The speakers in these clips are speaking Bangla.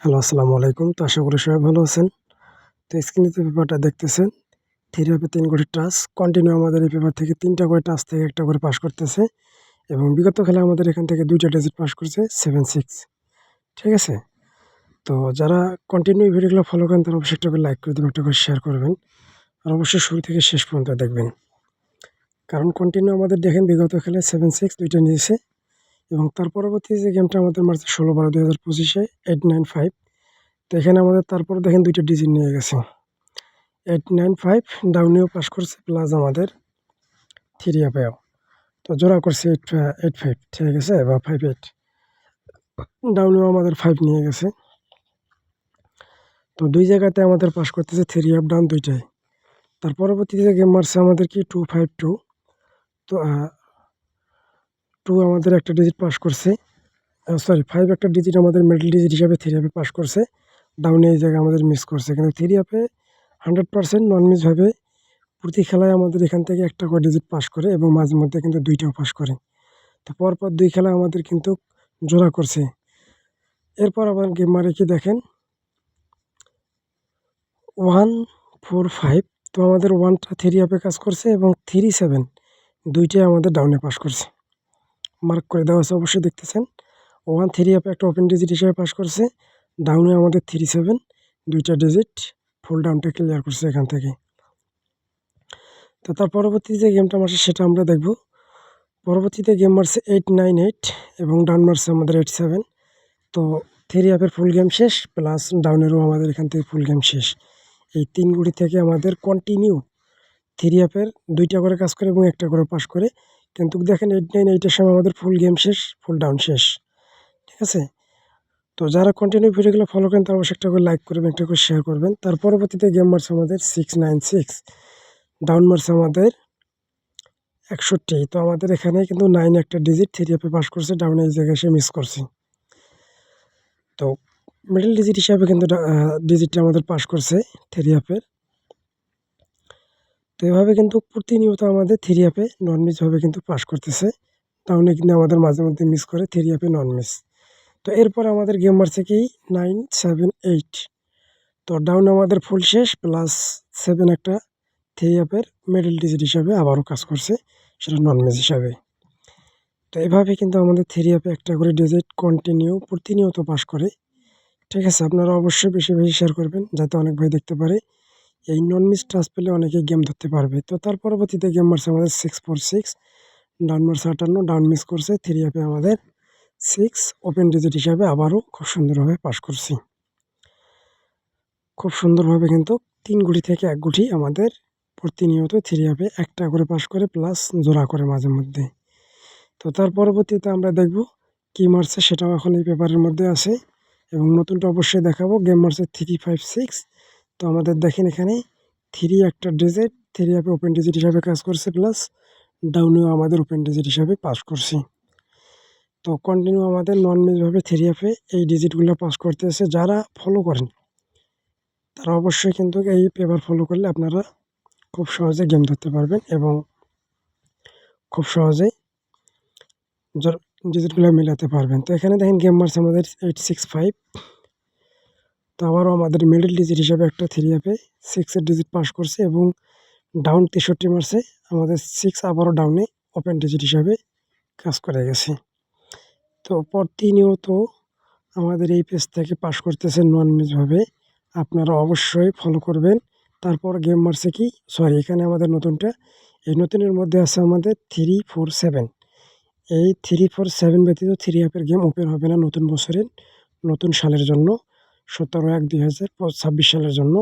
হ্যালো, আসসালামু আলাইকুম। তো আশা করি সবাই ভালো আছেন। তো স্ক্রিনে যে পেপারটা দেখতেছেন, থিওরি হবে ৩ করে টাস্ক। কন্টিনিউ আমাদের এই পেপার থেকে ৩ টা করে টাস্ক থেকে ১ টা করে পাস করতেছে এবং বিগত খেলায় আমাদের এখান থেকে ২ টা ডিজিট পাস করছে 7, 6। ঠিক আছে? তো যারা কন্টিনিউ ভিডিওগুলো ফলো করেন তারা অবশ্যই একটা করে লাইক করে দিবেন, একটা করে শেয়ার করবেন। আর অবশ্যই শুরু থেকে শেষ পর্যন্ত দেখবেন। কারণ কন্টিনিউ আমাদের দেখেন বিগত খেলায় 7, 6 ২ টা নিয়েছে এবং তার পরবর্তী যে গেমটা আমাদের মারছে ১৬/১২/২০২৫ 8, 9, 5। তো এখানে আমাদের তারপরে দেখেন ২ টা ডিজিট নিয়ে গেছে। 895 ডাউনেও পাস করছে প্লাস আমাদের 3 আপেও। তো জোড়া করছে 85, ঠিক আছে, বা 58। ডাউনেও আমাদের 5 নিয়ে গেছে। তো ২ জায়গাতে আমাদের পাস করতেছে 3 আপ ডাউন ২ টাই। তার পরবর্তীতে যে গেম মারছে আমাদের কি 252। তো 2 আমাদের একটা ডিজিট পাস করছে। সরি 5 একটা ডিজিট আমাদের মিডল ডিজিট হিসাবে 3 আপে পাস করছে। ডাউনে এই জায়গায় আমাদের মিস করছে। কিন্তু 3 আপে 100% নন মিস ভাবে প্রতি খেলায় আমাদের এখান থেকে একটা করে ডিজিট পাস করে এবং মাঝে মধ্যে কিন্তু ২ টাও পাস করে। তো পরপর ২ খেলা আমাদের কিন্তু জোড়া করছে। এরপর আবার গেম মারে কি দেখেন 145। তো আমাদের 1 টা 3 আপে কাজ করছে এবং 3, 7 ২ টাই আমাদের ডাউনে পাস করছে। মার্ক করে দেওয়া আছে অবশ্যই দেখতেছেন। 1 3 আপে একটা ওপেন ডিজিট হিসেবে পাস করছে। ডাউনে আমাদের 3, 7 ২ টা ডিজিট ফুল ডাউনটা ক্লিয়ার করছে এখান থেকে। তো তার পরবর্তী যে গেমটা মারছে সেটা আমরা দেখব। পরবর্তীতে গেম মারছে 898 এবং ডাউন মারছে আমাদের 87। তো 3 আপের ফুল গেম শেষ প্লাস ডাউনেরও আমাদের এখান থেকে ফুল গেম শেষ। এই ৩ গুটি থেকে আমাদের কন্টিনিউ 3 আপের ২ টা করে কাজ করে এবং ১ টা করে পাস করে। কিন্তু দেখেন 898 এর সময় আমাদের ফুল গেম শেষ, ফুল ডাউন শেষ। ঠিক আছে? তো যারা কন্টিনিউ ভিডিওগুলো ফলো করেন তারা অবশ্যই একটা করে লাইক করবেন, একটা করে শেয়ার করবেন। তার পরবর্তীতে গেম মারছে আমাদের 696, ডাউন মারছে আমাদের ৬১। তো আমাদের এখানে কিন্তু 9 একটা ডিজিট 3 আপে পাস করছে, ডাউনে এই জায়গায় সে মিস করছে। তো মিডল ডিজিট হিসাবে কিন্তু ডিজিটটা আমাদের পাস করছে 3 আপের। তো এভাবে কিন্তু প্রতিনিয়ত আমাদের 3 আপে নন মিস ভাবে কিন্তু পাস করতেছে। ডাউনে কিন্তু আমাদের মাঝে মধ্যে মিস করে 3 আপে নন মিস। তো এরপর আমাদের গেম মারছে কি 978। তো ডাউনে আমাদের ফুল শেষ প্লাস 7 একটা 3 আপের মিডল ডিজিট হিসাবে আবারও কাজ করছে, সেটা নন মিস হিসাবে। তো এভাবে কিন্তু আমাদের 3 আপে একটা করে ডিজিট কন্টিনিউ প্রতিনিয়ত পাস করে। ঠিক আছে? আপনারা অবশ্যই বেশি, বেশি শেয়ার করবেন যাতে অনেক ভাই দেখতে পারে। এই নন মিস টাচ পেলে অনেকেই গেম ধরতে পারবে। তো তার পরবর্তীতে গেম মারছে আমাদের 646, ডাউন মারছে 58, ডাউন মিস করছে 3 আপে আমাদের 6 ওপেন ডিজিট হিসাবে আবারও খুব সুন্দরভাবে পাস করছি। খুব সুন্দরভাবে কিন্তু ৩ গুটি থেকে ১ গুটি আমাদের প্রতিনিয়ত 3 আপে একটা করে পাস করে প্লাস জোড়া করে মাঝে মধ্যে। তো তার পরবর্তীতে আমরা দেখব কি মারছে সেটাও এখন এই পেপারের মধ্যে আছে এবং নতুনটা অবশ্যই দেখাবো। গেম মারছে 356। তো আমাদের দেখেন এখানে 3 একটা ডিজিট 3 আপে ওপেন ডিজিট হিসাবে কাজ করছে প্লাস ডাউনেও আমাদের ওপেন ডিজিট হিসাবে পাস করছি। তো কন্টিনিউ আমাদের নন মিসভাবে 3 আপে এই ডিজিটগুলো পাস করতেছে। যারা ফলো করেন তারা অবশ্যই কিন্তু এই পেপার ফলো করলে আপনারা খুব সহজে গেম ধরতে পারবেন এবং খুব সহজেই ডিজিটগুলো মিলাতে পারবেন। তো এখানে দেখেন গেম মারছে আমাদের 865। তো আবারও আমাদের মিডল ডিজিট হিসাবে একটা 3 আপে 6 এর ডিজিট পাস করছে এবং ডাউন 63 মারছে আমাদের 6 আবারও ডাউনে ওপেন ডিজিট হিসাবে কাজ করে গেছে। তো প্রতিনিয়ত আমাদের এই পেজ থেকে পাস করতেছে নন মিসভাবে। আপনারা অবশ্যই ফলো করবেন। তারপর গেম মারছে কি সরি এখানে আমাদের নতুনটা, এই নতুনের মধ্যে আছে আমাদের 347। এই 347 ব্যতীত 3 আপের গেম ওপেন হবে না নতুন বছরের, নতুন সালের জন্য 17/1/2026 সালের জন্য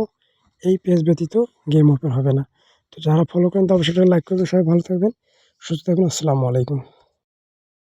এই পেজ ব্যতীত গেম ওপেন হবে না। তো যারা ফলো করেন তারা অবশ্যই লাইক করবেন। সবাই ভালো থাকবেন, সুস্থ থাকবেন। আসসালামু আলাইকুম।